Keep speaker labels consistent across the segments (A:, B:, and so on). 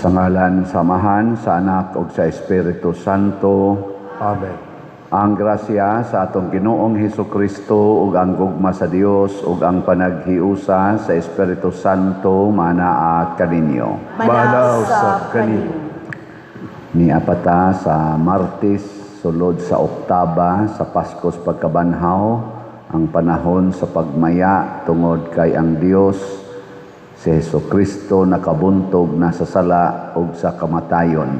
A: Sa ngalan samahan sa Anak ug sa Espiritu Santo.
B: Amen.
A: Ang grasya sa atong Ginoong Hesukristo ug ang gugma sa Dios ug ang panaghiusa sa Espiritu Santo manaa kaninyo.
B: Manaw sa kanino.
A: Niapata sa Martes sulod sa Oktaba sa Paskos pagkabanhaw ang panahon sa pagmaya tungod kay ang Dios si Hesukristo nakabuntog na sa sala ug sa kamatayon.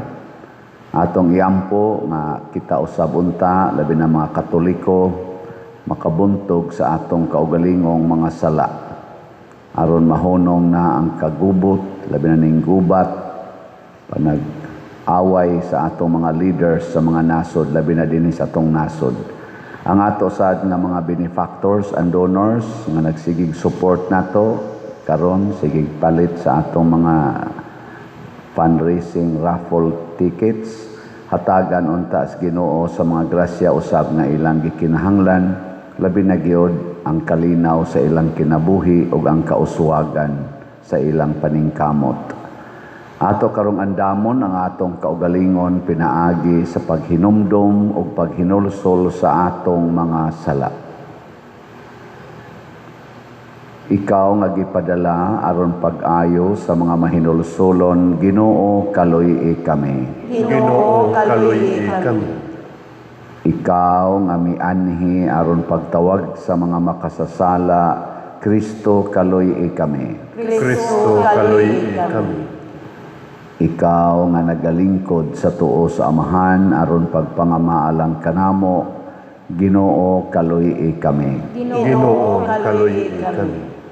A: Atong iampo nga kita usab unta labi na mga Katoliko makabuntog sa atong kaugalingong mga sala. Aron mahunong na ang kagubot labi na ning gubat panag-away sa atong mga leaders sa mga nasod labi na dinhi sa atong nasod. Ang ato sad nga mga benefactors and donors nga nagsigig support nato karon sige palit sa atong mga fundraising raffle tickets hatagan unta sa Ginoo sa mga grasya usab nga ilang gikinahanglan labi na gyud ang kalinaw sa ilang kinabuhi ug ang kauswagan sa ilang paningkamot. Ato karong andamon ang atong kaugalingon pinaagi sa paghinumdom ug paghinulsol sa atong mga sala. Ikaw nga gipadala aron pag-ayo sa mga mahinulsolon, Ginoo kaluy kami.
B: Ginoo kaluy kami.
A: Ikaw nga mianhi aron pagtawag sa mga makasasala, Kristo kaluy kami.
B: Kristo kaluy kami.
A: Ikaw nga nagalingkod sa tuo sa Amahan aron pagpangamaalang kanamo, Ginoo kaluy kami.
B: Ginoo kaluy kami.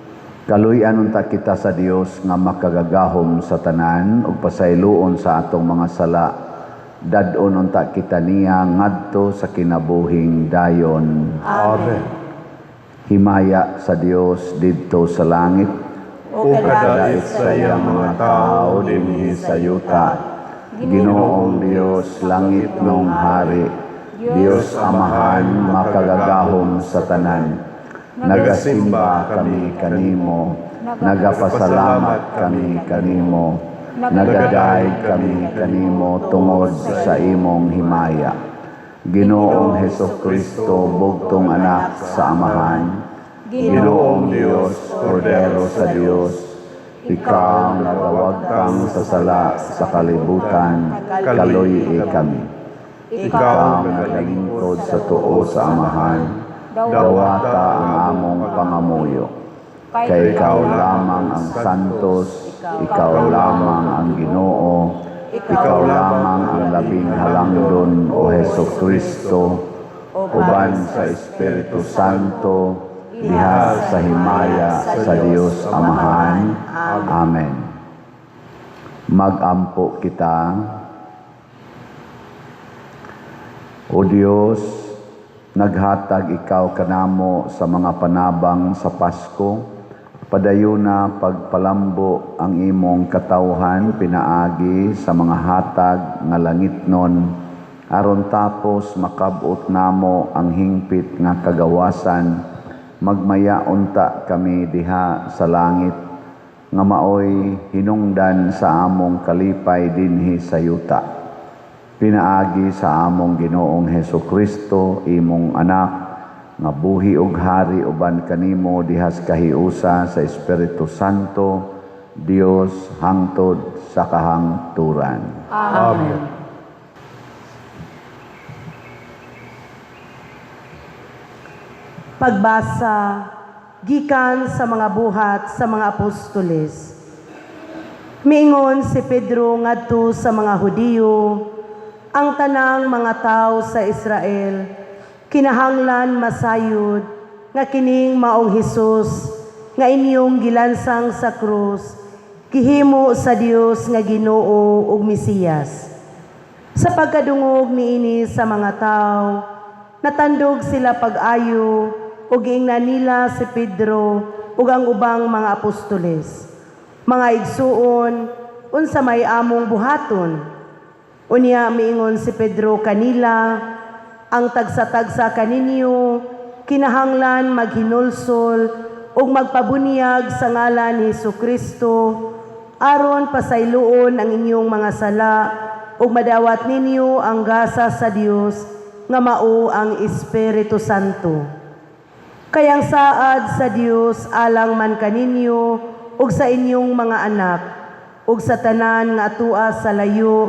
A: Kaluyan unta kita sa Dios nga makagagahom sa tanan ug pasayloon sa atong mga sala. Dad-on unta kita niya ngadto sa kinabuhing dayon.
B: Amen.
A: Himaya sa Dios didto sa langit
B: O kadait sa iyang mga tao dinhi sa yuta.
A: Ginoong Dios langit nung hari, Dios Amahan makagagahom sa tanan. Nagasimba kami kanimo, nagapasalamat kami kanimo, nagadaig kami kanimo tungod sa imong himaya. Ginoong Hesukristo bugtong anak sa Amahan, Ginoong Dios, Kordero sa Dios, ikaw nagawag kang sa sala sa kalibutan, kaluy kami. Ikaw nagalingkod sa tuo sa Amahan, dawata ang among pangamuyo. Kay ikaw lamang ang santos, ikaw lamang ang Ginoo, ikaw lamang ang labing halangdon o Hesukristo, uban sa Espiritu Santo, diha sa himaya sa Dios Amahan. Amen. Mag-ampo kita. O Dios, naghatag ikaw kanamo sa mga panabang sa Pasko, padayuna pagpalambo ang imong katawhan pinaagi sa mga hatag nga langitnon, aron tapos makabot namo ang hingpit nga kagawasan, magmaya unta kami diha sa langit, nga maoy hinungdan sa among kalipay dinhi sa yuta. Pinaagi sa among Ginoong Hesukristo, imong anak, nga buhi ug hari uban kanimo dihas kahiusa sa Espiritu Santo, Dios hangtod sa kahangturan.
B: Amen.
C: Pagbasa gikan sa mga buhat sa mga apostoles. Miingon si Pedro ngadto sa mga Hudiyo, ang tanang mga tao sa Israel, kinahanglan masayod, nga kining maong Hesus, nga inyong gilansang sa krus, gihimo sa Dios nga Ginoo ug Mesiyas. Sa pagkadungog niini sa mga tao, natandog sila pag-ayo, ug giingnan nila si Pedro ug ang ubang mga apostoles. Mga igsuon, unsa may among buhaton? Unya miingon si Pedro kanila, ang tagsa-tagsa kaninyo, kinahanglan maghinulsol ug magpabunyag sa ngalan ni Hesukristo aron pasayloon ang inyong mga sala, ug madawat ninyo ang gasa sa Dios nga mao ang Espiritu Santo. Kayang saad sa Dios alang man kaninyo ug sa inyong mga anak, ug sa tanan nga atua sa layo,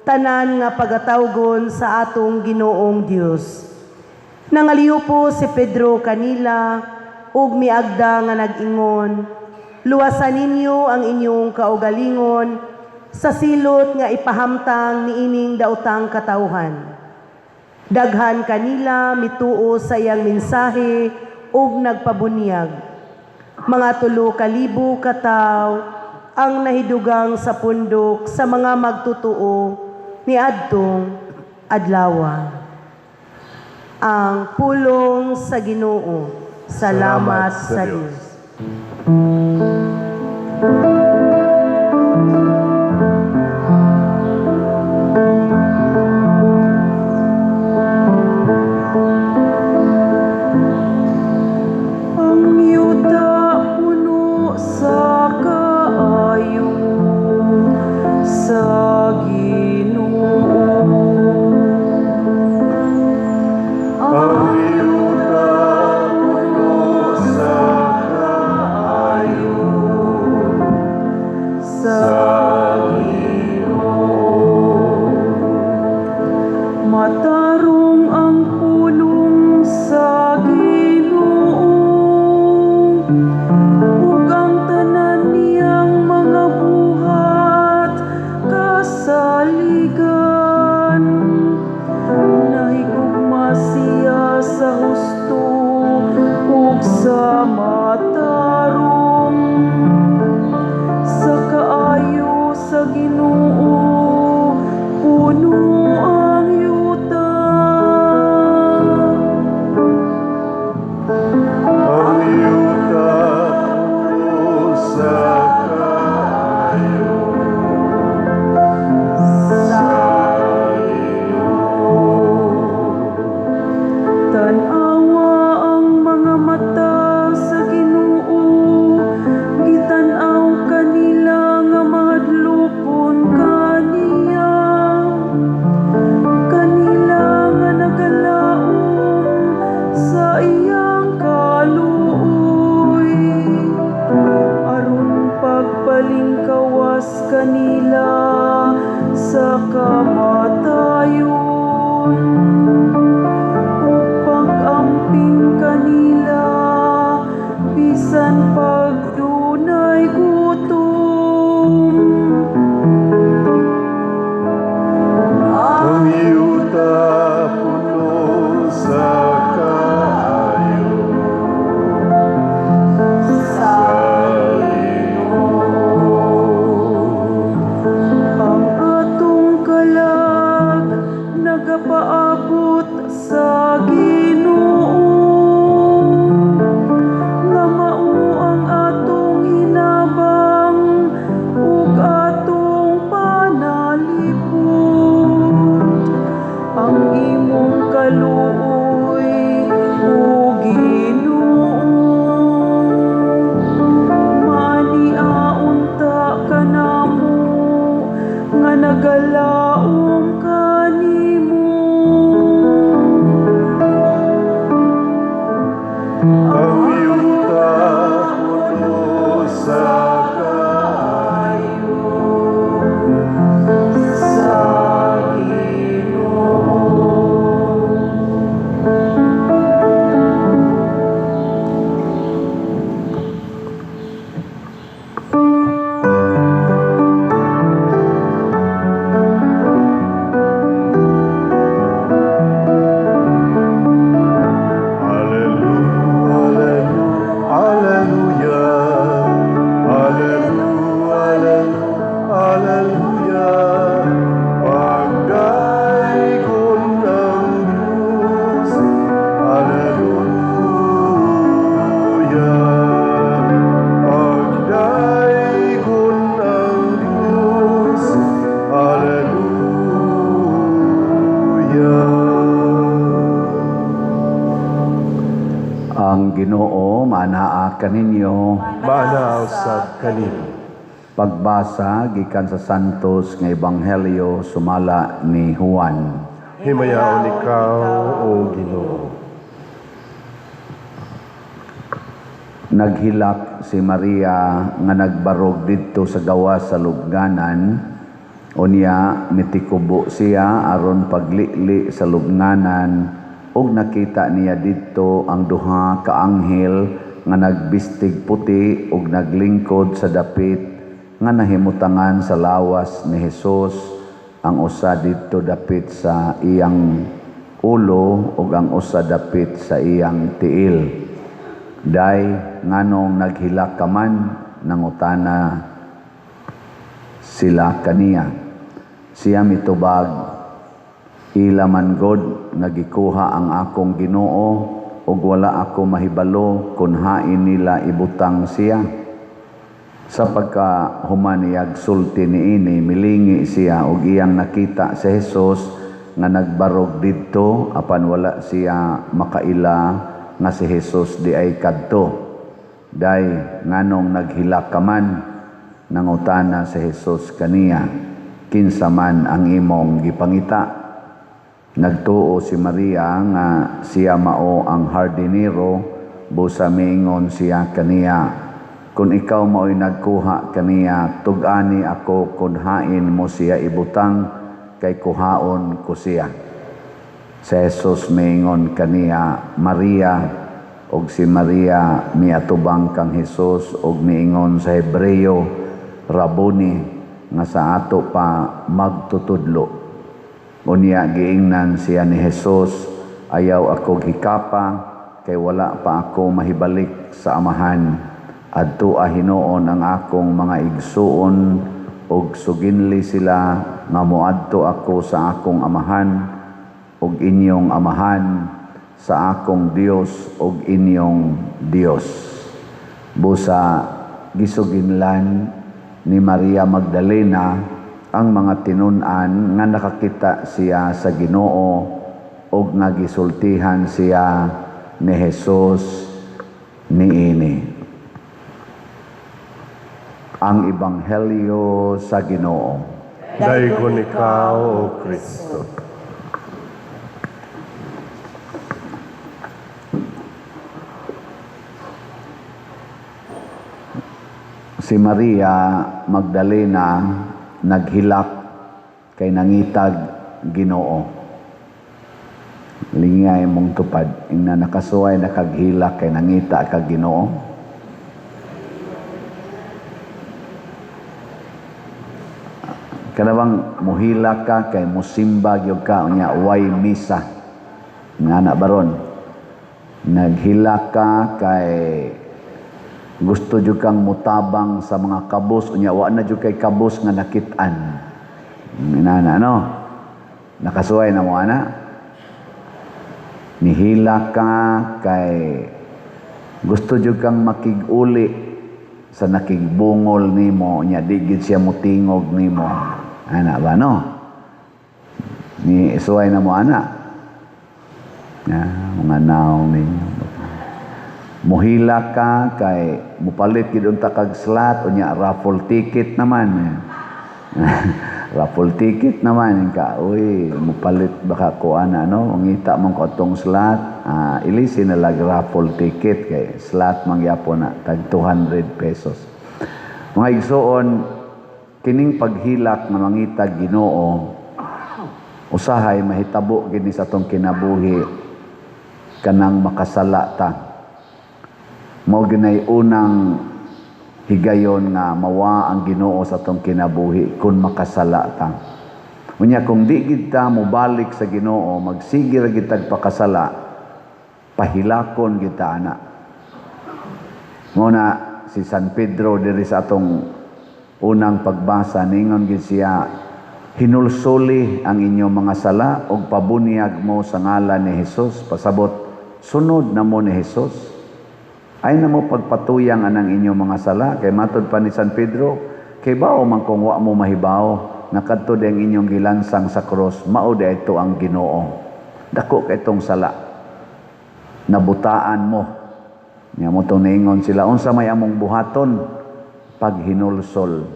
C: tanan nga pagatawgon sa atong Ginoong Dios. Nangaliw po si Pedro kanila, ug miagda nga nag-ingon, luwasan ninyo ang inyong kaugalingon sa silot nga ipahamtang niining daotang katawhan. Daghan kanila mituo sa iyang mensahe ug nagpabunyag. Mga 3,000 kataw ang nahidugang sa pundok sa mga magtutuo ni adtong adlaw. Ang pulong sa Ginoo. Salamat sa Diyos. Ang yuta puno sa kaayo sa Ginoo.
B: Ang yuta puno sa kaayo
C: Sa matarong ang pulong sa Ginoo, ug ang tanan niyang mga buhat kasaligan. Nahigugma siya sa husto ug sa matarong, sa kaayo sa Ginoo puno ang yuta.
B: ang yuta puno sa kaayo
C: Tanawa ang mga mata sa Ginoo, gitanaw kanila nga mahadlokon kaniya. Kanila nga nagalaom sa iyang kaluoy, aron pagpalingkawas kanila sa kamatayon, upang amping kanila bisan pagdunay gutom.
B: ang yuta puno sa kaayo sa
C: Ang atong kalag nagapaabot sa Ginoo, nga mao ang atong hinabang ug atong panalipod. Ang imong kaluoy, o Ginoo, maniaunta ka namo nga nagalaom kanimo.
B: ang yuta puno sa kaayo
C: Sa Ginoo.
A: Ang Ginoo manaa kaninyo.
B: Manaw sa kanino.
A: Pagbasa gikan sa Santos nga Ebanghelyo sumala ni Juan.
B: Himayaon ikaw, O Ginoo.
A: Naghilak si Maria nga nagbarog didto sa gawas sa lubnganan. Unya mitikubo siya aron paglili sa lubnganan ug nakita niya didto ang duha ka anghel nga nagbistig puti ug naglingkod sa dapit nga nahimutangan sa lawas ni Hesus, ang usa didto dapit sa iyang ulo ug ang usa dapit sa iyang tiil. Day nganong naghilak ka man, nangutana sila kaniya. Siya mitubag, ila man god nagikuha ang akong Ginoo ug wala ako mahibalo kung hain nila ibutang siya. Sa pagkahumaniyag sulti niini, milingi siya ug iyang nakita si Hesus nga nagbarog didto apan wala siya makaila nga si Hesus di ay kadto. Day nganong naghilak ka man, nangutana si Hesus kaniya, kinsa man ang imong gipangita. Nagtuo si Maria nga siya mao ang hardinero, busa miingon siya kaniya, kung ikaw mao'y nagkuha kaniya, tug-ani ako kung hain mo siya ibutang, kay kuhaon ko siya. Si Jesus miingon kaniya, Maria, og si Maria miatubang kang Jesus, og miingon sa Hebreo, Rabuni, nga sa ato pa magtutudlo. Unya giingnan siya ni Jesus, ayaw ako hikapa, kay wala pa ako mahibalik sa amahan. Adto hinoon ang akong mga igsuon ug suginli sila nga moadto ako sa akong amahan ug inyong amahan, sa akong Dios ug inyong Dios. Busa gisuginlan ni Maria Magdalena ang mga tinun-an nga nakakita siya sa Ginoo ug nagisultihan siya ni Jesus niini. Ang Ebanghelyo sa Ginoo.
B: Dayon ikaw, O Kristo.
A: Si Maria Magdalena naghilak kay nangitag Ginoo. Lingay mong tupad, ingna nakasuway nakaghilak kay nangita kag Ginoo. Kanabang muhila ka kay musimba gyud ka unya way misa. Nga na baron. Naghila ka kay gusto jud kang mutabang sa mga kabus unya wa na jud kay kabus nga nakit-an. Inana no. Nakasuway na mo ana. Nihila ka kay gusto jud kang makig-uli sa nakigbungol nimo nya di gid siya mutingog nimo. Ana ba no? Ni isuway na mo ana. Mga naong ninyo. Muhila ka kay mupalit gid unta kag slot unya raffle ticket naman. Raffle ticket naman ka. Uy, mupalit baka ko ana no, ngita mong ko tong slot, ilisi na lag raffle ticket kay slot mangyapon na tag 200 pesos. Mga igsoon, kining paghilak na mangitag Ginoo, usahay mahitabo gid ni sa tong kinabuhi kanang makasala ta. Mao ginay unang higayon nga mawa ang Ginoo sa tong kinabuhi kung makasala ta. Unya kung di gid ta mobalik sa Ginoo, magsige ra gid tag pakasala, pahilakon gid ta ana. Muna si San Pedro diri sa atong unang pagbasa ningon gid siya, hinulsuli ang inyong mga sala ug pabunyag mo sa ngalan ni Hesus. Pasabot sunod na mo ni Hesus. Ay na mo pagpatuyang anang inyong mga sala. Kay matod pa ni San Pedro, kay bao man kung wa mo mahibaw, nakadto ang inyong gilansang sa cross, mao di ito ang Ginoo. Dako kay itong sala. Nabutaan mo. Nga mo itong naingon sila, unsa may among buhaton, pag hinulsol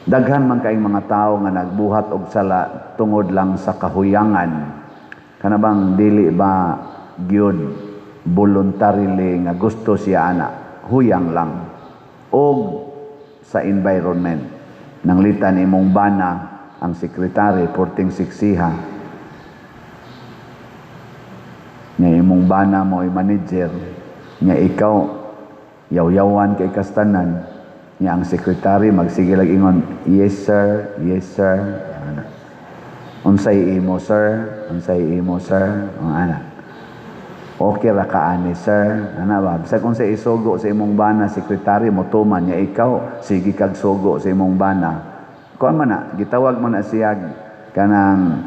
A: Daghan man kaayong mga tao nga nagbuhat og sala tungod lang sa kahuyangan. Kana bang dili ba gyud voluntarily nga gusto siya ana, huyang lang. Og sa environment. Nanglitan imong bana ang sekretary porting siksiha. Nga imong bana mo ay manager, nga ikaw yaw-yawan kay kastanan. Nga ang sekretary magsige lang ingon, yes sir, yes sir. Ana. Unsay imo sir, unsay imo sir. Ana. Okay ra ka ani sir. Ana ba? Bisag unsay isugo sa imong bana sekretary mo tuman nya ikaw, sige kag sugo sa imong bana. Kuan man na, gitawag man na siya kanang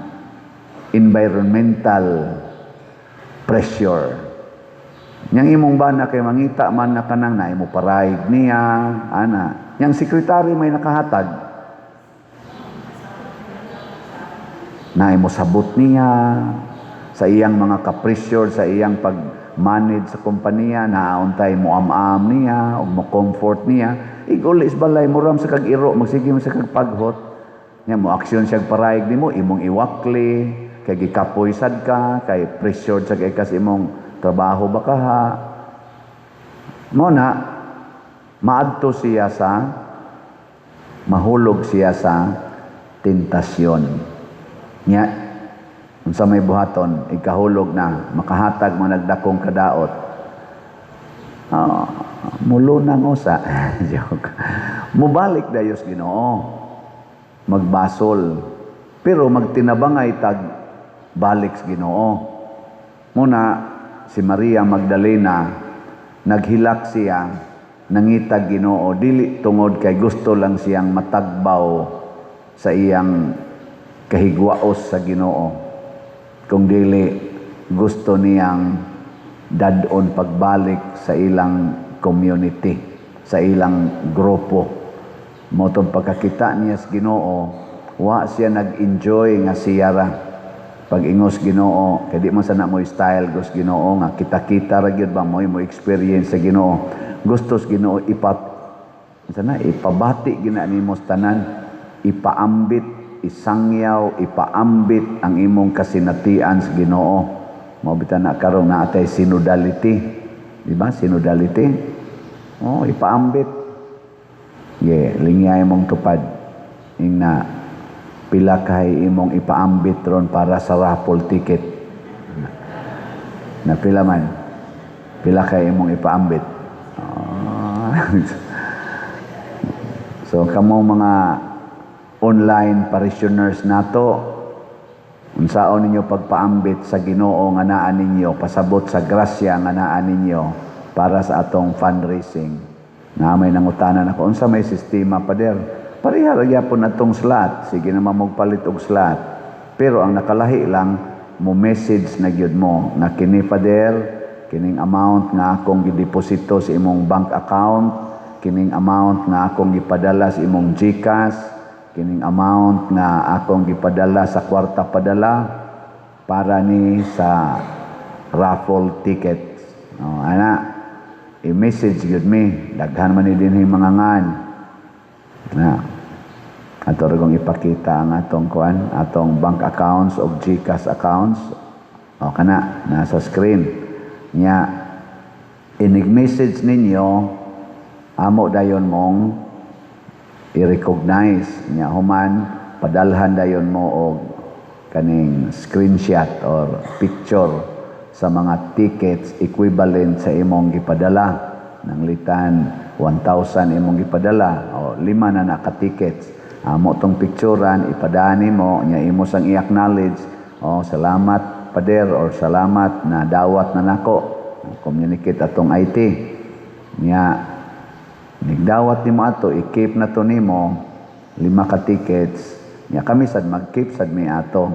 A: environmental pressure. Yang imong bana kay mangita man na kanang na imo paraig niya, ana. Yang sekretary may nakahatag. Na imo sabot niya sa iyang mga ka-pressure, sa iyang pag-manage sa kompanya, naauntay mo am-am niya, o mo comfort niya. Igulis balay mo ram sa kag-iro, magsige mo sa kag-paghot. Nya mo aksyon siya paraig nimo, imong iwakli, kay gikapoy sad ka, kay pressured sa kay kas imong trabaho ba ka ha? Mo na, maadto siya sa, mahulog siya sa tentasyon. Nya, kung sa may buhaton, ikahulog na, makahatag mo nagdakong kadaot. Mulo na ngosa. Joke. Mubalik dayos Ginoo. Magbasol. Pero magtinabangay tag balik sa Ginoo. Muna, si Maria Magdalena, naghilak siya, nangitag Ginoo, dili tungod kay gusto lang siyang matagbaw sa iyang kahigwaos sa Ginoo. Kung dili, gusto niyang dadon pagbalik sa ilang community, sa ilang grupo. Motong pagkakita niya sa Ginoo, wa siya nag-enjoy nga siya ra. Pag ingos Ginoo, kay di man sana mo style gos Ginoo nga kita-kita ra gyud ba mo experience sa Ginoo. Gustos Ginoo ipabati gina nimo tanan, ipaambit, isangyaw, ipaambit ang imong kasinatian sa Ginoo. Mao bitan na karon na atay synodality. Di ba? Synodality. Oh, ipaambit. Lingay mong tupad. Ingna pila kay imong ipaambit ron para sa raffle ticket. Na pila man? Pila kay imong ipaambit? So, kamo mga online parishioners nato, unsaon ninyo pagpaambit sa Ginoo nga naa ninyo, pasabot sa grasya nga naa ninyo para sa atong fundraising. Na may nangutanan ako, unsa may sistema pader? Pareha ra po natong slot, sige na magpalit og slot. Pero ang nakalahi lang, mo message na gyud mo na kini pader, kining amount nga akong gideposito sa imong bank account, kining amount nga akong gipadala sa imong GCash, kining amount nga akong gipadala sa kwarta padala para ni sa raffle tickets. Ana, i-message gyud mi, daghan man ni dinhi mga ngan. Na ato ra kong ipakita ang atong kuan, atong bank accounts o GCash accounts. O kana nasa screen. Nya inig-message ninyo, amo dayon mong i-recognize nya human padalhan dayon mo og kaning screenshot or picture sa mga tickets equivalent sa imong gipadala. Nanglitan 1,000 imong gipadala o 5 na naka-tickets. Amo tong picturean ipadani mo nya imo sang i-acknowledge, salamat pader or salamat na dawat na nako. Communicate atong IT. Nya nigdawat nimo ato, i-keep na to nimo 5 ka tickets. Nya kami sad mag-keep sad mi ato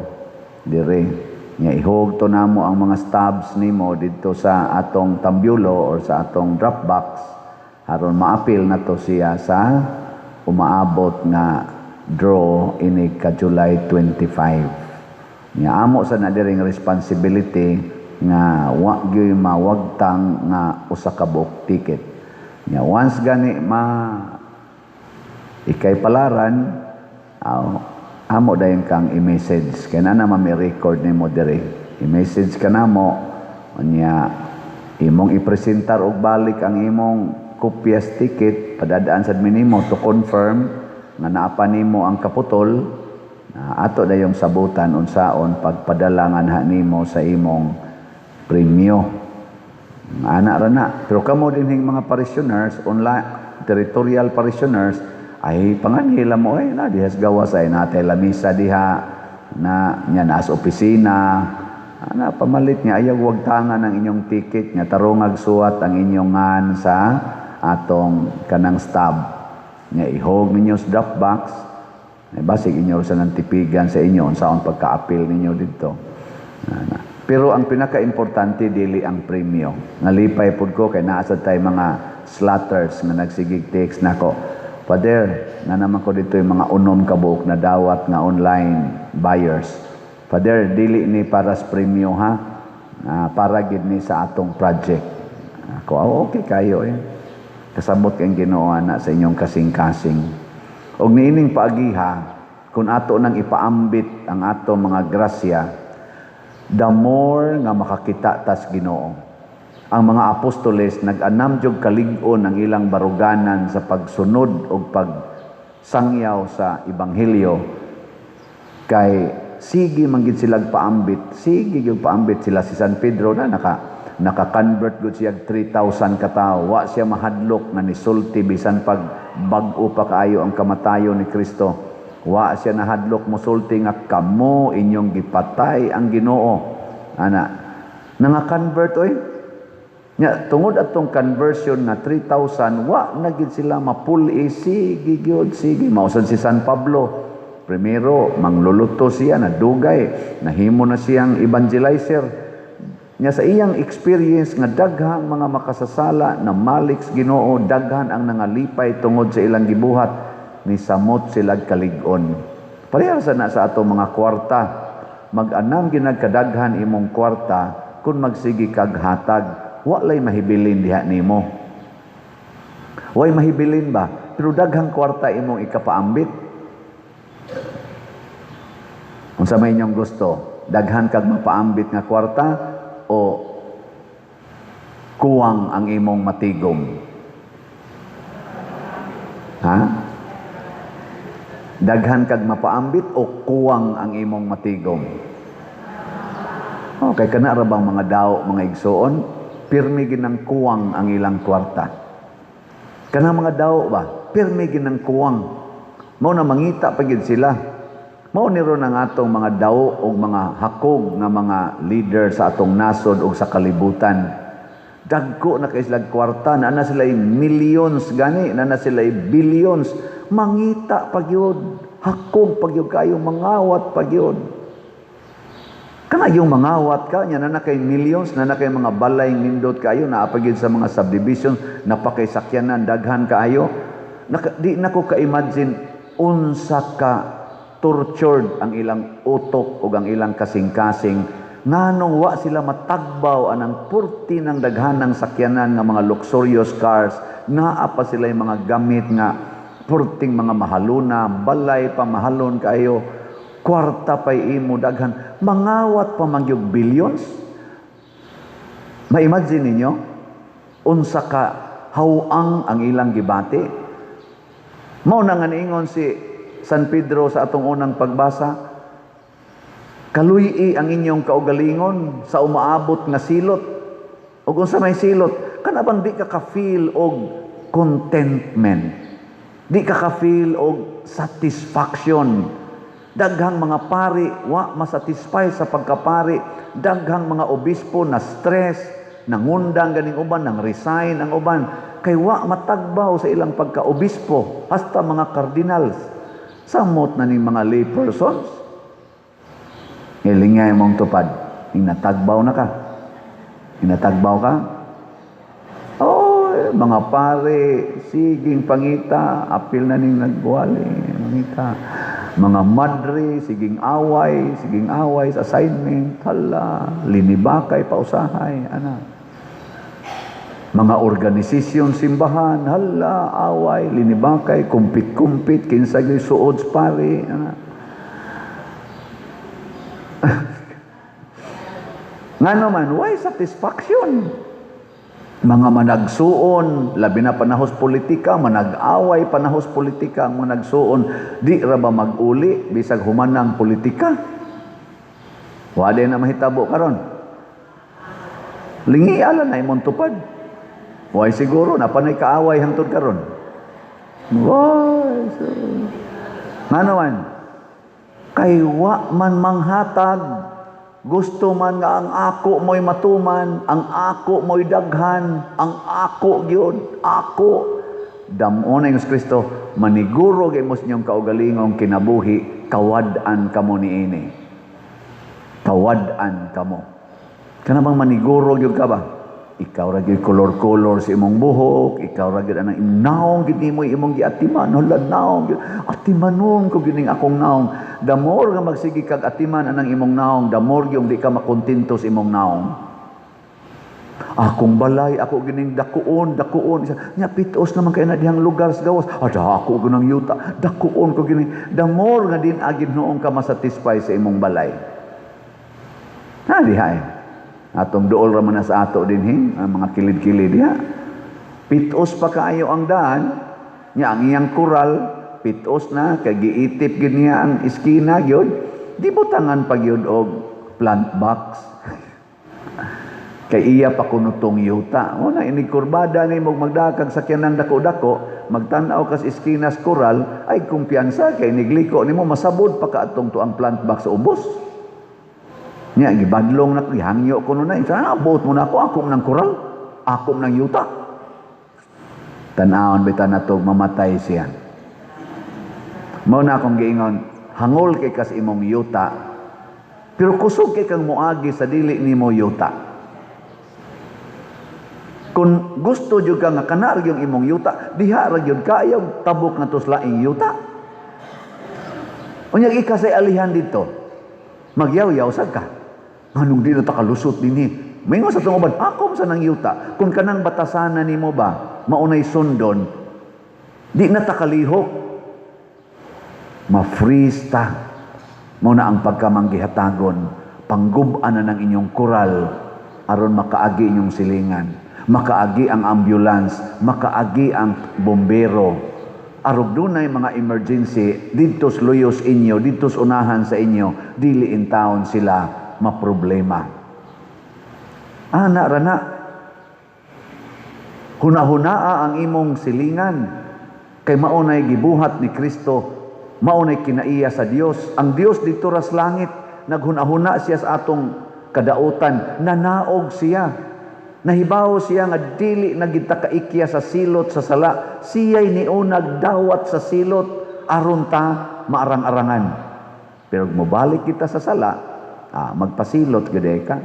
A: dire. Nya ihog to namo ang mga stubs nimo didto sa atong tambyulo or sa atong Dropbox aron ma-appeal na to siya sa umaabot na draw ini ka July 25. Nya amo sa na diring responsibility nga wa gyud mawagtang nga usa ka book ticket. Nya once gani Ikay palaran, amo dayon kang i-message. Kaya na naman may record ni mo dire. I-message ka na mo, unya, imong ipresentar og balik ang imong kopyas ticket, padadaan sa minimo to confirm nga naapa nimo ang kaputol, ato dayong sabutan unsaon pagpadalangan nimo sa imong premyo. Ana ra na. Pero kamo dinhing mga parishioners, online, territorial parishioners, ay panganhila mo na dihas gawas ay natay lamisa diha na nya nas opisina ana pamalit niya ayaw wag tangan ang inyong ticket nya tarongag suwat ang inyong ngan sa atong kanang stub nya ihog ninyo sa drop box basig inyo sa nantipigan sa inyo unsaon pagka-appeal ninyo didto. Pero ang pinaka-importante dili ang premyo. Nalipay pud ko kay naa sad tay mga slatters nga nagsigig text nako. Father, na naman ko dito yung mga unom kabuok na dawat nga online buyers. Father, dili ni para sa premyo ha, para gid ni sa atong project. Ako, okay kayo Kasabot kang Ginoo na sa inyong kasing-kasing. Og niining paagiha, kung ato nang ipaambit ang ato mga grasya, the more nga makakita tas Ginoo. Ang mga apostoles nag-anam jud kalig-on ang ilang baruganan sa pagsunod o pagsangyaw sa ebanghelyo kay sige man gid sila paambit, sige gyud paambit sila si San Pedro na naka-convert gud siya 3,000 ka tawo. Wa siya mahadlok na nisulti bisan pag bag-o pa kaayo ang kamatayon ni Kristo. Wa siya nahadlok mosulti nga kamo inyong gipatay ang Ginoo. Ana nanga-convert nya tungod atong conversion nga 3,000 wa na gid sila mapuli sige gyud sige mausan si San Pablo primero mangluluto siya na dugay nahimo na siyang evangelizer nya sa iyang experience nga daghang mga makasasala na malik sa Ginoo daghan ang nangalipay tungod sa ilang gibuhat ni samot sila kalig-on parehas na sa atong mga kwarta mag-anam ginagkadaghan imong kwarta kun magsigi kag hatag walay mahibilin diha nimo. Way mahibilin ba? Pero daghang kwarta imong ikapaambit. Unsa may inyong gusto? Daghan kag mapaambit nga kwarta o kuwang ang imong matigom? Ha? Daghan kag mapaambit o kuwang ang imong matigom? Okay, kana ra bang mga daw, mga igsoon? Pirmi ginang kuwang ang ilang kwarta. Kana mga daw ba? Pirmi ginang kuwang. Mao na mangita pagid sila. Mao ni ron ang atong mga daw o mga hakog nga mga leader sa atong nasod o sa kalibutan. Dagko na kay sila kwarta, na sila millions gani, na sila billions. Mangita pagyud, hakog pagyud kayo, mangawat pagyud. Kana yung mangawat ka, nya na kay millions, na kay mga balay nindot kayo, naapagid sa mga subdivisions, napakaysakyanan, daghan kaayo. Di na ko ka-imagine, unsa ka tortured ang ilang utok o ang ilang kasing-kasing, nganong wa sila matagbaw anang purti ng daghanang sakyanan nga mga luxurious cars, naa pa sila yung mga gamit nga purting mga mahaluna, balay pa mahalon kayo, kwarta pa'y imo daghan, mangawat pa mangyog billions. Ma-imagine ninyo, unsa ka hawang ang ilang gibati. Mao na nga niingon si San Pedro sa atong unang pagbasa, kaluyi ang inyong kaugalingon sa umaabot nga silot. Ug unsa may silot, kanabang di ka ka-feel og contentment. Di ka ka-feel og satisfaction. Daghang mga pari, wa masatisfy sa pagkapari. Daghang mga obispo na stress, nangundang ganing uban, nang resign ang uban. Kay wa matagbaw sa ilang pagka-obispo, hasta mga cardinals. Samot na ni mga lay persons. Ilingay mong tupad, inatagbaw na ka. Inatagbaw ka? Mga pare, siging pangita, apil na ning nagbuwali, mangita. Mga madre, siging away sa assignment, hala, linibakay, pausahay, ana. Mga organisasyon simbahan, hala, away, linibakay, kumpit-kumpit, kinsa gyud suod sa pari. Nga naman, why satisfaction? Mga managsuon, labi na panahos politika, manag-away panahos politika, ang managsuon, di ra ba mag-uli, bisag humanang politika? Wala na mahitabo karon. Lingi ala na imong tupad. Why siguro, napanay kaaway hangtod karon. Why? Nga naman, kay wa man manghatag, gusto man nga ang ako mo'y matuman, ang ako mo'y daghan, ang ako gyud, ako. Damo na yung Kristo, maniguro kay mos niyong kaugalingong kinabuhi, kawad-an kamo niini. Kawad-an kamo. Kana bang maniguro gyud ka ba? Ikaw ra gyud color-color sa imong buhok, ikaw ra gyud anang imnaong gyud nimo imong giatiman, hala naong gyud. Atimanon ko gyud ning akong naong. The more nga magsigi kag atiman anang imong naong, the more yung di ka makontento sa imong naong. Akong balay, ako gining dakuon. Nya pitos naman kay na dihang lugar sa gawas. Ada ako gunang yuta, dakuon ko gining. The more nga din agid noong ka masatisfy sa imong balay. Ha diha. Atong duol ra man na sa ato dinhi, ang mga kilid-kilid diha. Pitos pa kaayo ang daan, nya ang iyang kural pitos na kay giitip gid niya ang iskina gyud, di butangan pa gyud og plant box. Kay iya pa kunutong yuta. Mo na ini kurbada ni mo magdakag sakyanan dako-dako, magtan-aw kas iskinas kural, ay kumpiyansa kay nigliko nimo masabod pa kaadtong tuang plant box sa ubos. Nya gibadlong na gihangyo kuno na, isa abot mo na ako nang kural, ako nang yuta. Tan-awon bitan nato mamatay siya. Mao na akong giingon, hangol kay kas imong yuta, pero kusog kay kang moagi sa dili nimo yuta. Kung gusto jud ka nga kana yung imong yuta, diha ra jud kayo tabok nga tuslaing yuta. Unya ikasay alihan dito, magyaw-yaw sad ka. Anong di na takalusot dinhi? May nga sa tungobad, ako sa nang yuta. Kung kanang batasanan nimo ba, maunay sundon, di na takalihok. Ma-freeze ta. Muna ang pagkamanggihatagon, panggub-an na ng inyong kural, aron makaagi inyong silingan, makaagi ang ambulance, makaagi ang bombero, arog dunay mga emergency, didtos luyos inyo, didtos unahan sa inyo, dili in town sila maproblema. Ana rana, hunahunaa ang imong silingan, kay maunay gibuhat ni Kristo, maunay kinaiya sa Dios. Ang Dios dito ras langit, naghunahuna siya sa atong kadautan, nanaog siya, nahibaw siya nga dili nagita kaikya sa silot sa sala, siya'y niunag dawat sa silot aron ta maarang-arangan. Pero mobalik kita sa sala, magpasilot gede ka.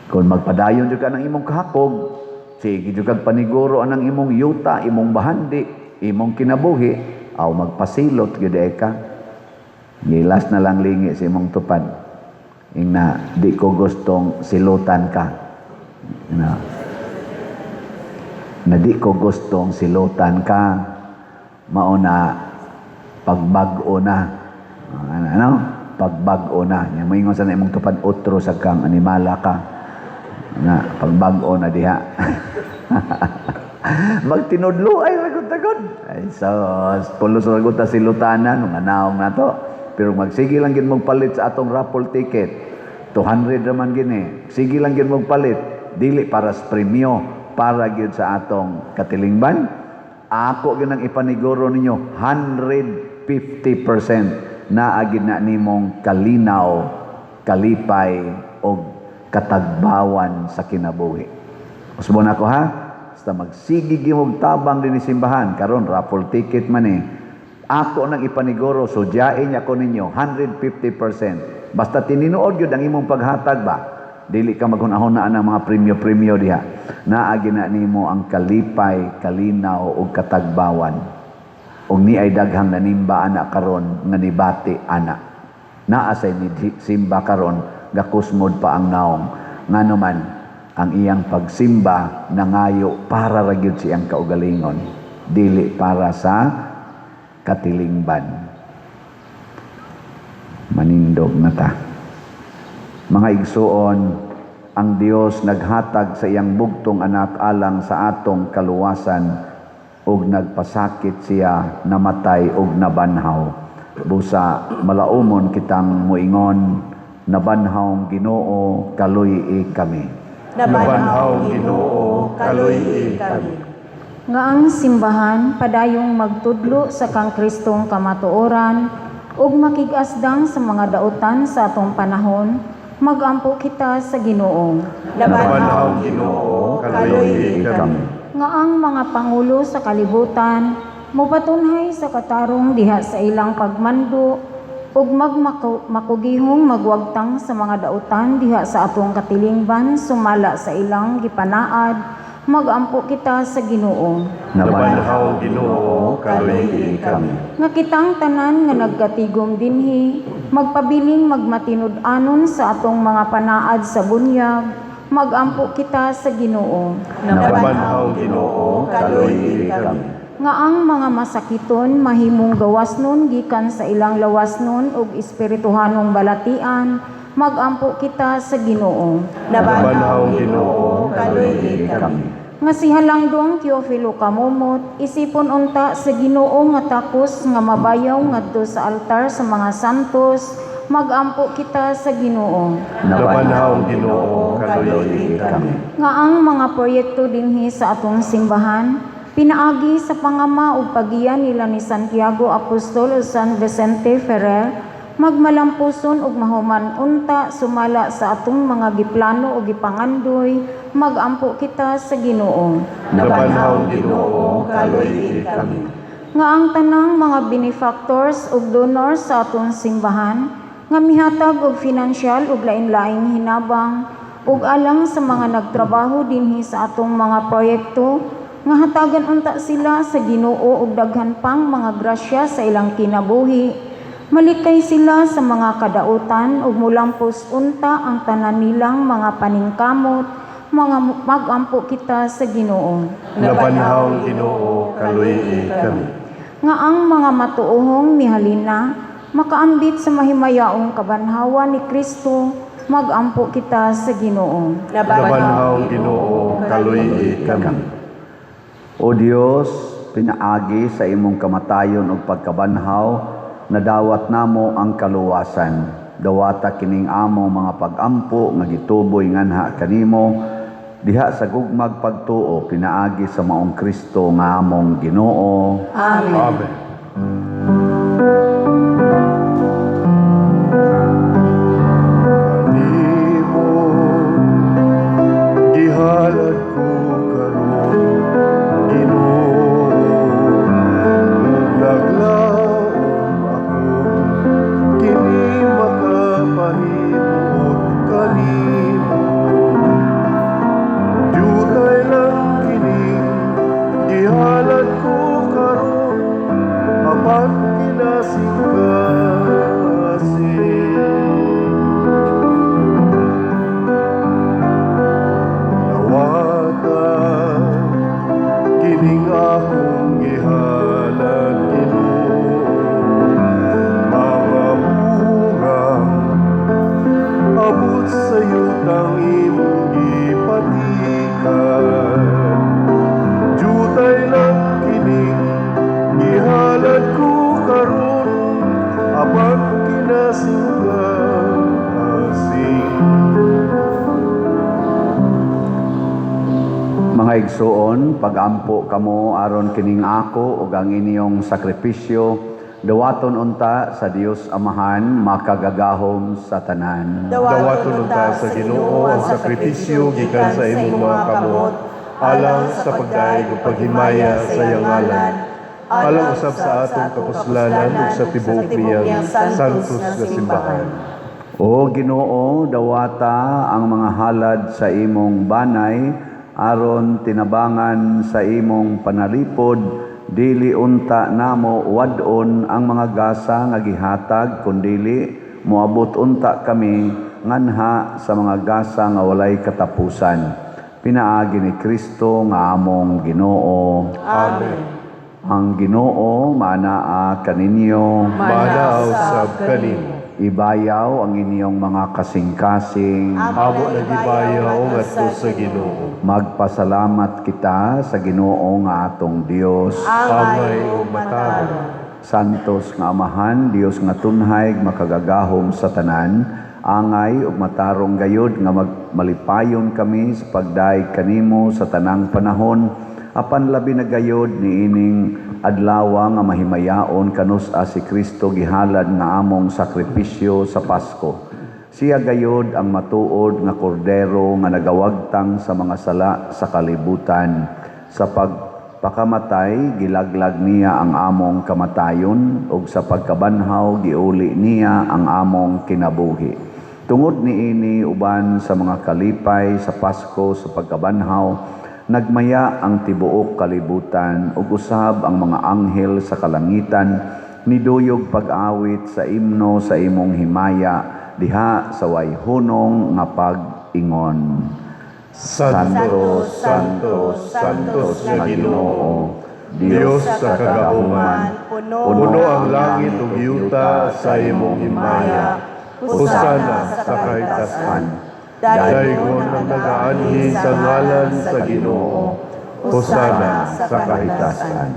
A: Kung magpadayon jud ka ng imong kahakog, sige jud kag paniguro anang imong yuta, imong bahandi, imong kinabuhi, aw magpasilot gede ka. Gilas na lang lingi sa imong tupad. Ingna di ko gustong silutan ka. Na di ko gustong silutan ka. Mauna pagbag-o na. Ano? Pagbag-o na. Yang maingon sa na imong tupad, utro sa kang animala ka. Na pagbag-o na diha. Magtinudlo ay ragot-ragot. Ay sos, pulos ragot ta silutanan nga naong nato. Pero magsige lang gid mong palit sa atong raffle ticket. 200 naman gini. Sige lang gid mong palit. Dili para sa premyo, para gid sa atong katilingban. Ako gyud ang ipaniguro ninyo 150% na agid na nimong kalinaw, kalipay o katagbawan sa kinabuhi. Usbo na ko ha. Basta magsige gyud tabang dinhi simbahan karon raffle ticket man eh. Ako nang ipaniguro, so diyain ako ninyo 150%. Basta tininuod gyud ang imong paghatag ba, dili ka maghunahon na ang mga premyo-premyo diha. Naagi na nimo ang kalipay, kalinaw ug katagbawan. Ug ni ay daghang nanimba ana karon nga nibati ana. Naa say ni simba karon gakusmod pa ang naong. Ngano man ang iyang pagsimba nangayo para ra gyud siyang kaugalingon, dili para sa katilingban. Manindog na ta. Mga igsuon, ang Dios naghatag sa iyang bugtong anak alang sa atong kaluwasan ug nagpasakit siya, namatay ug nabanhaw. Busa malaumon kitang muingon, nabanhaw Ginoo, kaluy kami.
B: Nabanhaw Ginoo, kaluy kami.
D: Nga ang simbahan padayong magtudlo sa kang Kristong kamatuoran ug makigasdang sa mga dautan sa atong panahon, magampo kita sa Ginoo.
B: Nabanhaw Ginoo, kaluy kami.
D: Nga ang mga pangulo sa kalibutan mopatunhay sa katarong diha sa ilang pagmando ug magmakugihong magwagtang sa mga dautan diha sa atong katilingban sumala sa ilang gipanaad, magampo kita sa Ginoo.
B: Nabanhaw Ginoo, kaluy kami.
D: Nga kitang tanan nga nagkatigom dinhi, magpabiling magmatinud-anon sa atong mga panaad sa bunyag, magampo kita sa Ginoo.
B: Nabanhaw Ginoo, kaluy kami.
D: Nga ang mga masakiton mahimong gawasnon gikan sa ilang lawasnon ug espirituhanong balatian, magampo kita sa Ginoo.
B: Nabanhaw Ginoo, kaluy kami.
D: Nga si Halangdong Teofilo Kamumot, isipon unta sa Ginoo nga takos nga mabayaw ngadto sa altar sa mga santos, magampo kita sa Ginoo.
B: Nabanhaw Ginoo, kaluy kami.
D: Nga ang mga proyekto dinhi sa atong simbahan, pinaagi sa pangama ug pagiyan nila ni Santiago Apostol o San Vicente Ferrer, magmalampuson ug mahuman unta sumala sa atong mga giplano ug gipangandoy, magampo kita sa Ginoo.
B: Nabanhaw Ginoo, kaluy kami.
D: Nga ang tanang mga benefactors ug donors sa atong simbahan nga mihatag og financial ug lain-laing hinabang ug alang sa mga nagtrabaho dinhi sa atong mga proyekto, nga hatagan unta sila sa Ginoo ug daghan pang mga grasya sa ilang kinabuhi. Malikay sila sa mga kadautan ug mulampos unta ang tanan nilang mga paningkamot, mga magampo kita sa Ginoo.
B: Nabanhaw Ginoo, kaluy kami.
D: Nga ang mga matuohong mihalina, makaambit sa mahimayaong kabanhawa ni Kristo, magampo kita sa Ginoo.
B: Nabanhaw Ginoo, kaluy kami.
A: O Dios, pinaagi sa imong kamatayon ug pagkabanhaw, nadawat namo ang kaluwasan. Dawata kining amo mga pagampo nga gituboy nganha kanimo diha sa gugmag pagtuo pinaagi sa maong Kristo nga among Ginoo.
B: Amen. Kanimo gihalad ko karon, Ginoo, naglaom ako, kini makapahimot kanimo. Jutay lang kining gihalad ko karon, apan kinasing nawata kining akong gihalad, Ginoo, mga bungang abot sa yutang imong gipatikan. Jutay lang kining gihalad ko karon, apan kinasing
A: Mga igsuon, pagampo kamo aron kining ako ug ang inyong sakripisyo, dawaton unta sa Dios Amahan makagagahom sa tanan.
B: dawaton unta sa Ginoo ang sakripisyo gikan sa imong mga kamot, alang sa pagdaig ug paghimaya sa iyang ngalan, alang usab sa atong kapuslanan ug sa tibuok niyang santos nga simbahan.
A: O Ginoo, dawata ang mga halad sa imong banay aron tinabangan sa imong panalipod, dili unta namo wadon ang mga gasa nga gihatag, kundili moabot unta kami nganha sa mga gasa nga walay katapusan. Pinaagi ni Kristo nga among Ginoo.
B: Amen.
A: Ang Ginoo manaa kaninyo.
B: Manaaw sab kanimo.
A: Ibayaw ang inyong mga kasing-kasing.
B: Amo nagibayaw ngadto sa Ginoo.
A: Magpasalamat kita sa Ginoo nga atong Dios.
B: Amay ug matarong.
A: Santos nga Amahan, Dios nga tunhay makagagahom sa tanan, angay ug matarong gayud nga malipayon kami sa pagdaig kanimo sa tanang panahon, apan labi na gayud niining adlaw nga mahimayaon kanus-a si Kristo gihalad nga among sakripisyo sa Pasko. Siya gayud ang matuod nga kordero nga nagawagtang sa mga sala sa kalibutan. Sa pagpakamatay gilaglag niya ang among kamatayon ug sa pagkabanhaw giuli niya ang among kinabuhi. Tungod niini uban sa mga kalipay sa Pasko sa pagkabanhaw, nagmaya ang tibuok kalibutan ug usab ang mga anghel sa kalangitan niduyog pag-awit sa imno sa imong himaya diha sa wayhunong nga pag-ingon.
B: Santos, Santos, Santos nga Ginoo, Dios sa kagahongan, puno ang langit ug yuta sa imong himaya. Hosana sa kahitasan. Daygon ang nagaanhi sa ngalan sa Ginoo. Hosana sa kahitasan.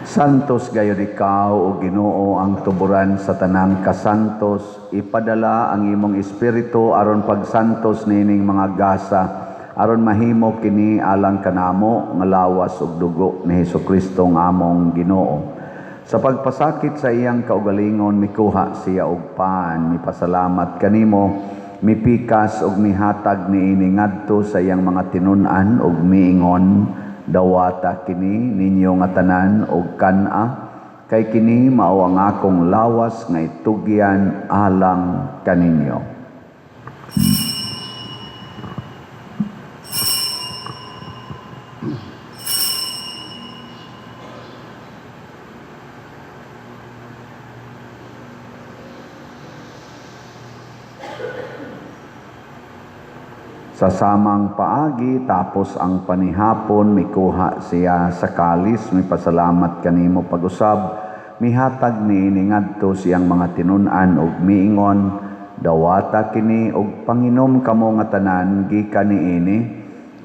A: Santos gayud ikaw o Ginoo ang tuburan sa tanang kasantos, ipadala ang imong espiritu aron pagsantos nining mga gasa, aron mahimo kini alang kanamo nga lawas ug dugo ni Hesukristo nga among Ginoo. Sa pagpasakit sa iyang kaugalingon mikuha siya og pan, mipasalamat kanimo, mipikas ug mihatag niini ngadto sa iyang mga tinun-an ug miingon, dawata kini ninyo nga tanan og kana, kay kini mao ang akong lawas nga itugyan alang kaninyo. Sa samang paagi tapos ang panihapon mikuha siya sa kalis, mipasalamat kanimo pag-usab, mihatag niini ngadto siyang mga tinun-an ug miingon, dawata kini og panginom kamo nga tanan gikan niini,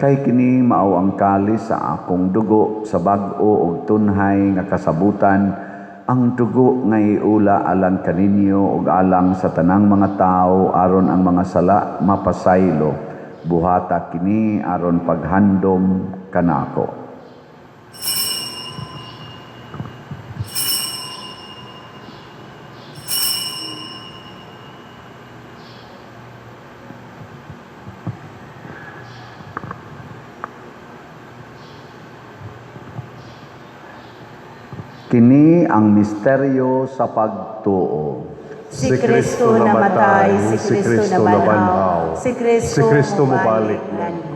A: kay kini mao ang kalis sa akong dugo sa bag-o ug tunhay nga kasabutan, ang dugo nga iula alang kaninyo ug alang sa tanang mga tao aron ang mga sala mapasaylo. Buhata kini aron paghandom kanako. Kini ang misteryo sa pagtuo.
C: Si Kristo namatay, si Kristo nabanhaw, si Kristo mabalik nani.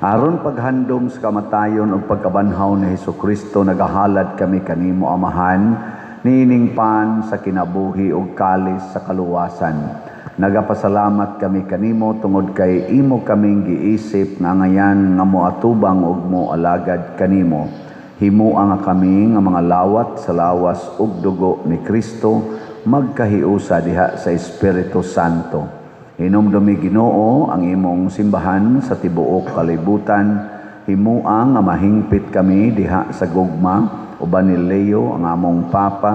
A: Aron paghandom sa kamatayon ug pagkabanhaw ni Hesukristo nagahalad kami kanimo Amahan, niining pan sa kinabuhi ug kalis sa kaluwasan. Nagapasalamat kami kanimo tungod kay imo kaming giisip nga ngayan nga moatubang ug moalagad kanimo. Himuang nga kami nga mga lawat sa lawas ug dugo ni Kristo magkahiusa diha sa Espiritu Santo. Hinumdumi Ginoo ang imong simbahan sa tibuok kalibutan, himuang nga mahingpit kami diha sa gugma, uban ni Leo ang among Papa,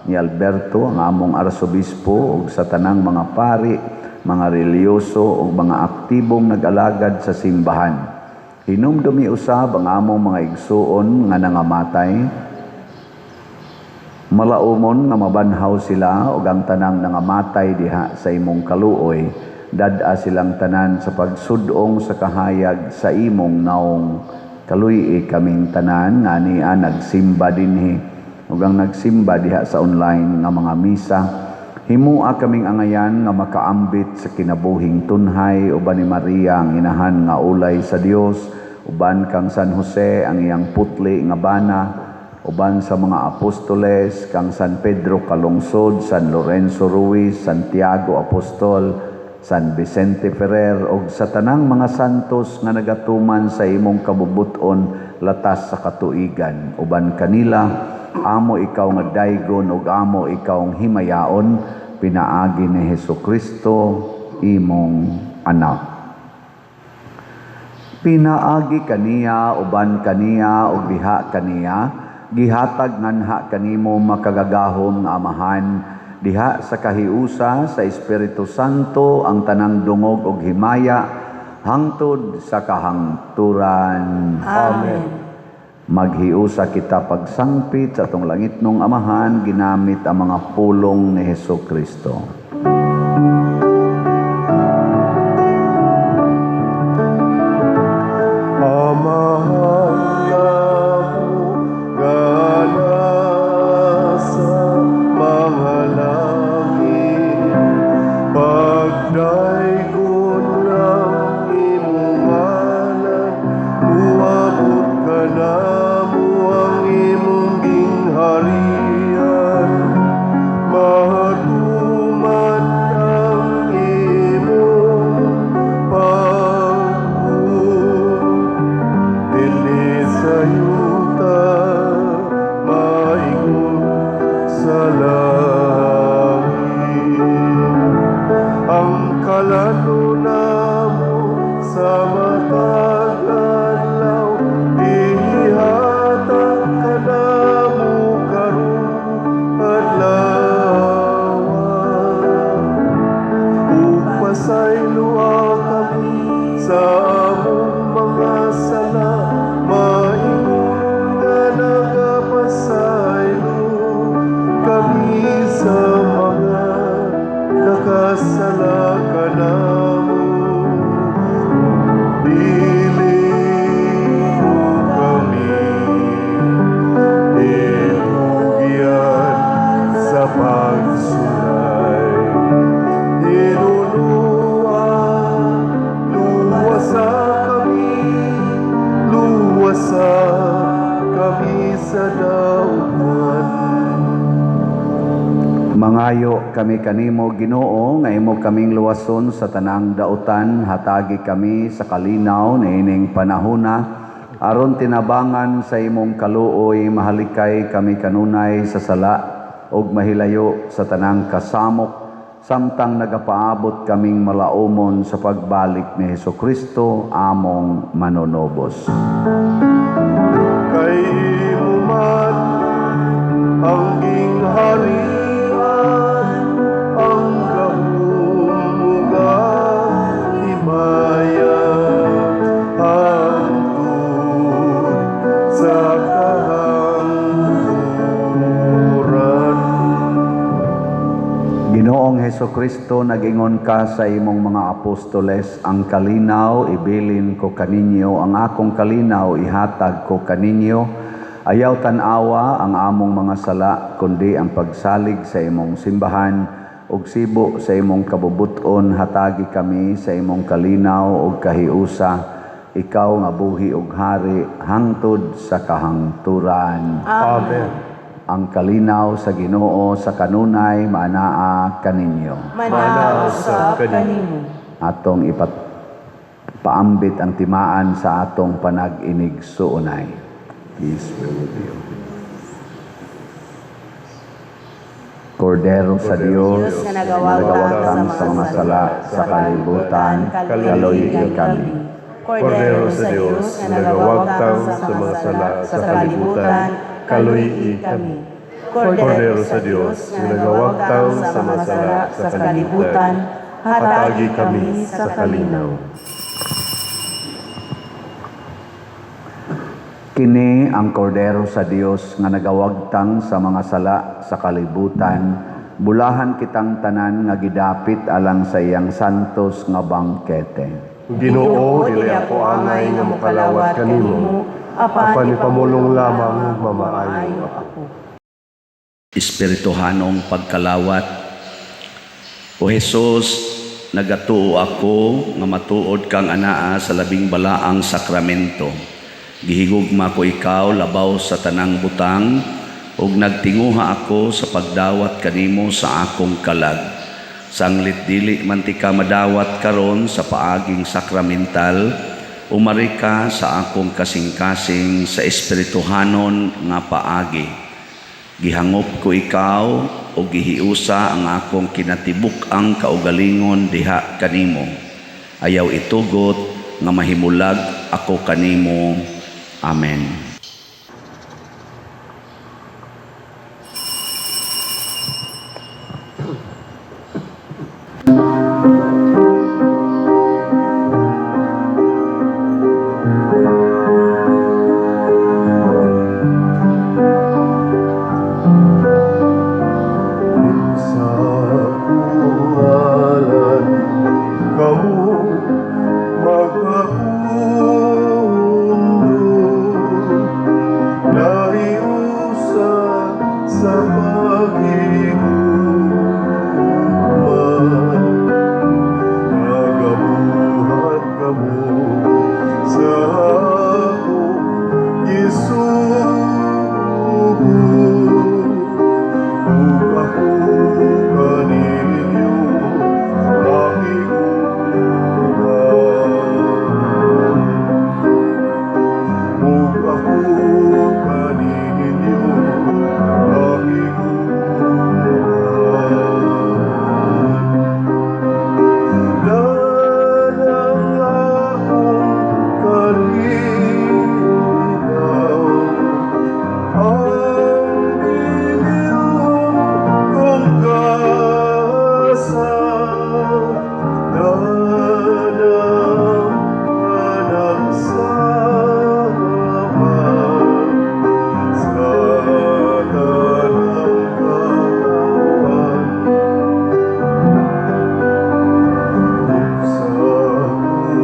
A: ni Alberto ang among Arsobispo ug sa tanang mga pari, mga reliyoso ug mga aktibong nag-alagad sa simbahan. Hinumdumi usab ang among mga igsuon nga nangamatay, malaumon nga mabanhaw sila ug ang tanang nangamatay diha sa imong kaluoy, dad-a silang tanan sa pagsudong sa kahayag sa imong naong. Kaluy kaming tanan nga niya nagsimba dinhi ug ang nagsimba diha sa online nga mga misa. Himua kaming angayan nga makaambit sa kinabuhing tunhay uban ni Maria ang inahan nga ulay sa Dios, uban kang San Jose ang iyang putli nga bana, uban sa mga apostoles, kang San Pedro Kalungsod, San Lorenzo Ruiz, Santiago Apostol, San Vicente Ferrer ug sa tanang mga santos nga nagatuman sa imong kabubuton latas sa katuigan. Uban kanila, amo ikaw nga daygon ug amo ikaw ang himayaon, pinaagi ni Hesukristo imong anak. Pinaagi kaniya, uban kaniya ug diha kaniya, gihatag nganha kanimo makagagahom nga amahan, diha sa kahiusa sa Espiritu Santo ang tanang dungog ug himaya hangtod sa kahangturan.
C: Amen.
A: Maghiusa kita pagsangpit sa atong langitnong amahan ginamit ang mga pulong ni Hesukristo. Mangayo kami kanimo Ginoo nga imo kaming luwason sa tanang dautan, hatagi kami sa kalinaw na ining panahona aron tinabangan sa imong kaluoy, mahalikay kami kanunay sa sala ug mahilayo sa tanang kasamok samtang nagapaabot kaming malaumon sa pagbalik ni Hesukristo among manonobos.
B: Kay imo man ang gingharian, ang kahumuga, himaya, hangtod sa kahangturan.
A: Ginoong Hesukristo, nag-ingon ka sa imong mga apostoles, ang kalinaw ibilin ko kaninyo, ang akong kalinaw ihatag ko kaninyo. Ayaw tanawa ang among mga sala, kundi ang pagsalig sa imong simbahan, ug sibo sa imong kabubuton, hatagi kami sa imong kalinaw ug kahiusa, ikaw nga buhi ug hari, hangtod sa kahangturan.
B: Amen.
A: Ang kalinaw sa Ginoo sa kanunay maanaa kaninyo.
C: Manausap kanimo.
A: Atong paambit ang timaan sa atong panag-inig suunay. Peace be with you. Kordero sa Diyos,
C: Diyos nga nagawagtang
A: sa mga sala sa kalibutan, kaluy kami.
B: Kordero sa Diyos, na nagawagtang sa mga sala sa kalibutan, kaluy kami. Kordero sa Diyos, na nagawagtang sa mga sala sa kalibutan, hatagi kami sa kalinaw.
A: Kini ang kordero sa Dios nga nagawagtang sa mga sala sa kalibutan, bulahan kitang tanan nga gidapit alang sa iyang santos nga bangkete.
B: Ginoo, dili ako angay nga mokalawat kanimo, apan ipamulong lamang ug mamaayo ako.
A: Espirituhanong pagkalawat. O Jesus, nagatuo ako nga matuod kang anaa sa labing balaang sakramento. Gihigugma ko ikaw labaw sa tanang butang ug nagtinguha ako sa pagdawat kanimo sa akong kalag.
E: sanglit dili man ti ka madawat karon sa paaging sakramental, umari ka sa akong kasing-kasing sa espirituhanon nga paagi. Gihangop ko ikaw o gihiusa ang akong kinatibuk ang kaugalingon diha kanimo. Ayaw itugot nga mahimulag ako kanimo. Amen.
B: Sa puwalan kamu magkapundo, naiusan sa pag-iuman, nagabuhat kamu sa akong isugo. Ako kaninyo aking uban. Ako kaninyo aking uban. Danang akong kalinaw, ang bilihon kong kasal, danang kanang salamat sa tanang katawan. Sa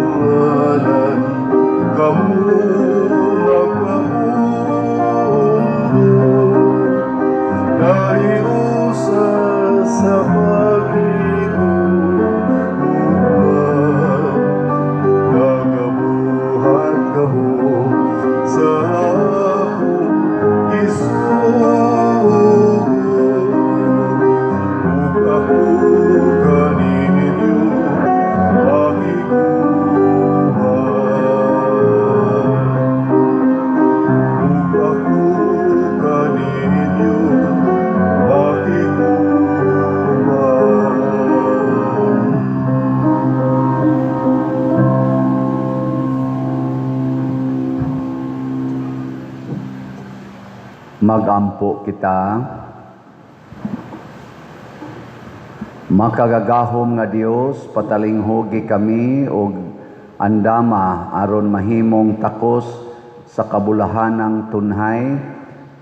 B: puwalan kamu magkapundo, naiusa sa pag-iuman, nagabuhat kamu sa akong isugo. Ug ako kaninyo aking uban. Ug ako kaninyo aking uban.
A: Magampo kita. Makagagahom nga Dios, patalinghogi kami og andama aron mahimong takos sa kabulahanang tunhay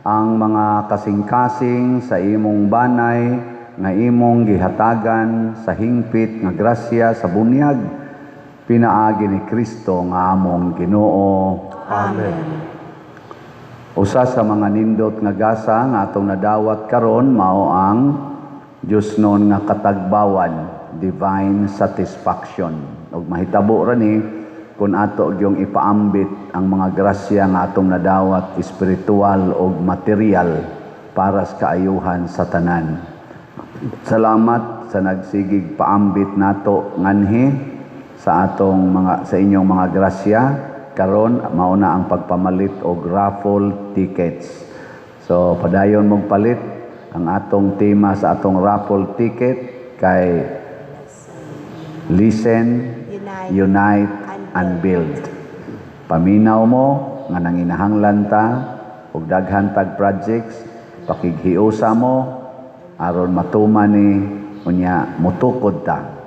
A: ang mga kasing-kasing sa imong banay nga imong gihatagan sa hingpit nga grasya sa bunyag pinaagi ni Kristo nga among Ginoo.
B: Amen.
A: Usa sa mga nindot nga gasa nga atong nadawat karon mao ang Diyos noon nga katagbawan, divine satisfaction. Ug mahitabo ra ni kung ato gyung ipaambit ang mga grasya nga atong nadawat espiritual ug material para sa kaayuhan sa tanan. Salamat sa nagsigig paambit nato nganhi sa atong sa inyong mga grasya. Karon mao na ang pagpamalit og raffle tickets. So padayon mong palit ang atong tema sa atong raffle ticket kay Listen, Unite, and Build. Paminaw mo nga nanginahanglan ta og daghan tag projects, pakighiusa mo aron matuman ni unya mutukod ta.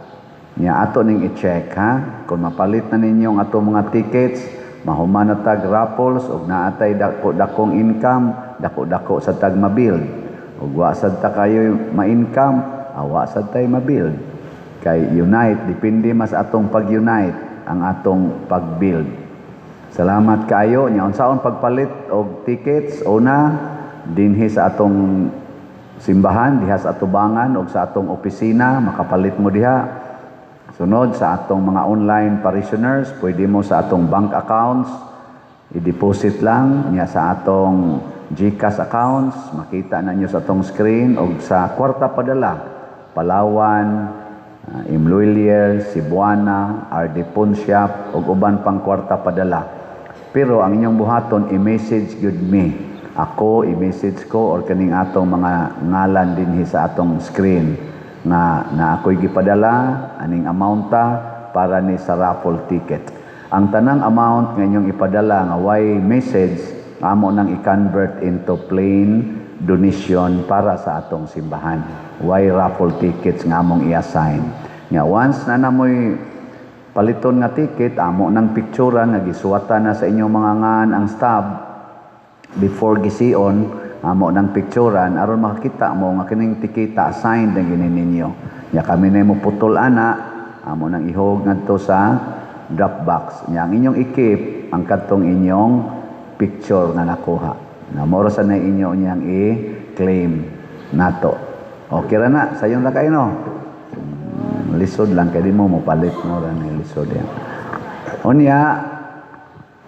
A: Nya ato ning i-check ha kung mapalit na ninyo ang atong mga tickets, mahuman na tag raffles ug naatay dako-dakong income, dako-dako sa tag mabuild. Ug wa sad ta kayo ma-income, awa sad tay mabuild. Kay unite, depende mas atong pag-unite ang atong pag-build. Salamat kaayo nya unsaon pagpalit og tickets una dinhi sa atong simbahan, diha sa atubangan ug sa atong opisina, makapalit mo diha. Sunod sa atong mga online parishioners, pwede mo sa atong bank accounts, i-deposit lang niya sa atong GCash accounts, makita na nyo sa atong screen, o sa kwarta padala, Palawan, Imluilier, Cebuana, RD Punsyap, ug uban pang kwarta padala. Pero ang inyong buhaton, i-message good me. Ako, i-message ko, or kaning atong mga ngalan dinhi sa atong screen na ako'y gipadala, aning amounta para ni sa raffle ticket. Ang tanang amount nga inyong ipadala nga why message, amo nang i-convert into plain donation para sa atong simbahan. Why raffle tickets nga among i-assign. Nga once na namoy paliton nga ticket, amo nang picturean nga gisuwatan na sa inyong mga ngan ang stub before gision, amo nang picturean aron makakita mo nga kining tikita assigned na gini ninyo. Nya kami na mo putol ana, amo nang ihog ngadto sa drop box. Nya ang inyong i-keep ang kadtong inyong picture nga nakuha. Na moro sa na inyo niyang i-claim nato. Okay ra na, sayong lakay no. Lisod lang kay di mo palit mo ra ni lisod yan. Unya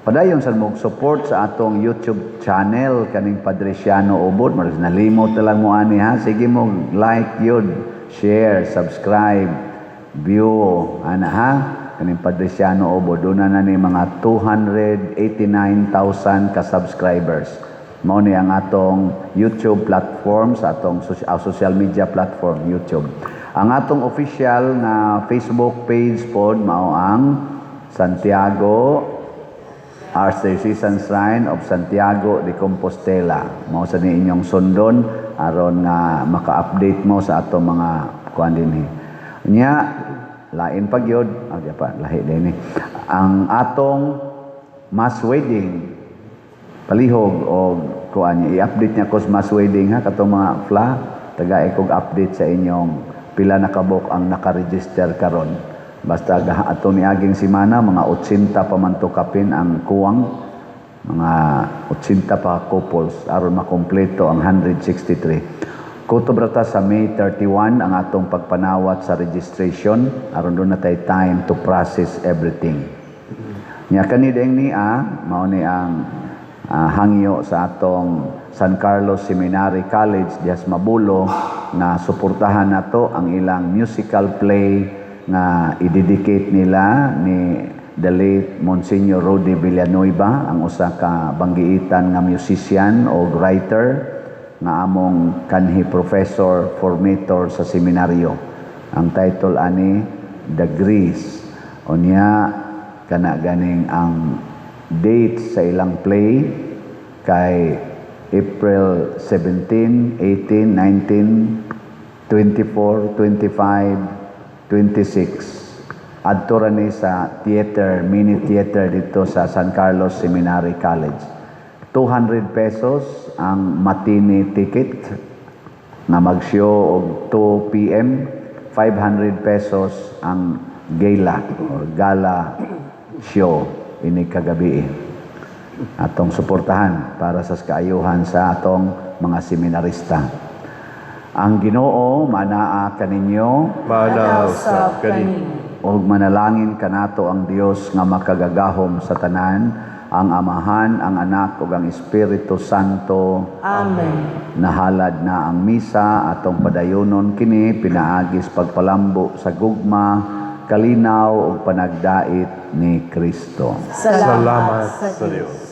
A: padayon sa mo support sa atong YouTube channel kaning Padresiano Ubod, maras nalimot na lang mo ani ha. Sige mo like yun, share, subscribe, view ana ha. Kaning Padresiano Ubod doon na ni mga 289,000 ka subscribers. Mao ni ang atong YouTube platform sa atong social media platform YouTube. Ang atong official na Facebook page pod mao ang Santiago Archdiocese Shrine of Santiago de Compostela. Mao sa ni inyong sundon aron nga maka-update mo sa atong mga kuan dinhi. Nya lain pa gyud, lahi dinhi. Ang atong mass wedding palihog o kuan niya i-update niya ko sa mass wedding ha katong mga fla taga ikog update sa inyong pila na kabok ang naka-register karon. Basta ato niaging simana mga 80 pa man to kapin ang kuwang, mga 80 pa couples aron makompleto ang 163. Kutobrata sa May 31 ang atong pagpanawat sa registration aron doon na tay time to process everything. Nya kani deng niya mao ni ang hangyo sa atong San Carlos Seminary College dias Mabulo na suportahan nato ang ilang musical play nga i-dedicate nila ni the late Monsignor Rudy Villanueva, ang usa ka banggiitan nga musician o writer nga among kanhi professor formator sa seminaryo. Ang title ani The Grease. Unya kana ganing ang date sa ilang play kay April 17, 18, 19, 24, 25, 26. Adto ra ni sa theater, mini theater dito sa San Carlos Seminary College. 200 pesos ang matinee ticket na mag-show og 2 p.m. 500 pesos ang gala or gala show ini kagabi. Atong suportahan para sa kaayuhan sa atong mga seminarista. Ang Ginoo manaa kaninyo,
B: Manaw sa kanin.
A: ug manalangin kanato ang Dios nga makagagahom sa tanan, ang Amahan, ang Anak ug ang Espiritu Santo.
C: Amen.
A: Nahalad na ang misa atong padayonon kini pinaagis pagpalambo sa gugma, kalinaw ug panagdait ni Kristo.
B: Salamat sa Diyos.